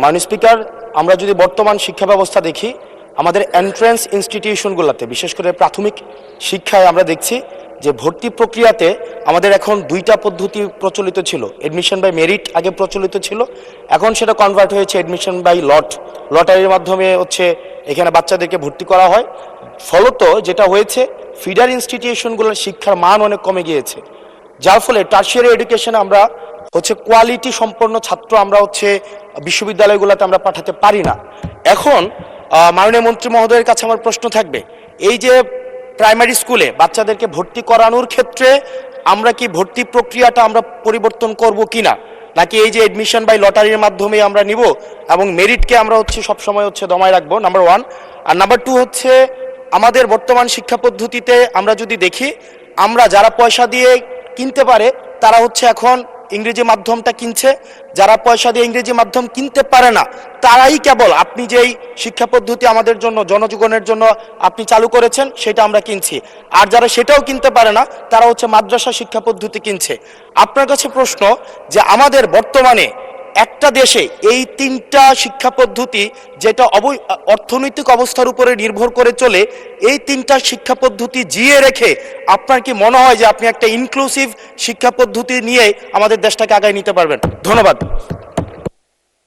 মাননীয় স্পিকার, আমরা যদি বর্তমান শিক্ষা ব্যবস্থা দেখি, আমাদের এন্ট্রান্স ইনস্টিটিউশনগুলোতে বিশেষ করে প্রাথমিক শিক্ষায় আমরা দেখছি যে ভর্তি প্রক্রিয়াতে আমাদের এখন দুইটা পদ্ধতি প্রচলিত ছিল। এডমিশন বাই মেরিট আগে প্রচলিত ছিল, এখন সেটা কনভার্ট হয়েছে এডমিশন বাই লটারির মাধ্যমে হচ্ছে এখানে বাচ্চাদেরকে ভর্তি করা হয়। ফলত যেটা হয়েছে, ফিডার ইনস্টিটিউশনগুলোর শিক্ষার মান অনেক কমে গিয়েছে, যার ফলে টারশিয়ারি এডুকেশনে আমরা হচ্ছে কোয়ালিটি সম্পন্ন ছাত্র আমরা হচ্ছে বিশ্ববিদ্যালয়গুলোতে আমরা পাঠাতে পারি না। এখন মাননীয় মন্ত্রী মহোদয়ের কাছে আমার প্রশ্ন থাকবে, এই যে প্রাইমারি স্কুলে বাচ্চাদেরকে ভর্তি করানোর ক্ষেত্রে আমরা কি ভর্তি প্রক্রিয়াটা আমরা পরিবর্তন করব কিনা, নাকি এই যে এডমিশন বাই লটারির মাধ্যমে আমরা নিব এবং মেরিটকে আমরা হচ্ছে সবসময় হচ্ছে দমায় রাখবো, নাম্বার ওয়ান। আর নাম্বার টু হচ্ছে, আমাদের বর্তমান শিক্ষা পদ্ধতিতে আমরা যদি দেখি, আমরা যারা পয়সা দিয়ে কিনতে পারে তারা হচ্ছে এখন ইংরেজি মাধ্যমটা কিনছে, যারা পয়সা দিয়ে ইংরেজি মাধ্যম কিনতে পারে না তারাই কেবল আপনি যেই শিক্ষা পদ্ধতি আমাদের জন্য জনজীবনের জন্য আপনি চালু করেছেন সেটা আমরা কিনছি, আর যারা সেটাও কিনতে পারে না তারা হচ্ছে মাদ্রাসা শিক্ষা পদ্ধতি কিনছে। আপনার কাছে প্রশ্ন যে আমাদের বর্তমানে একটা দেশে এই তিনটা শিক্ষা পদ্ধতি যেটা অর্থনৈতিক অবস্থার উপরে নির্ভর করে চলে, এই তিনটা শিক্ষা পদ্ধতি জিয়ে রেখে আপনার কি মনে হয় যে আপনি একটা ইনক্লুসিভ শিক্ষা পদ্ধতি নিয়ে আমাদের দেশটাকে আগায় নিতে পারবেন? ধন্যবাদ।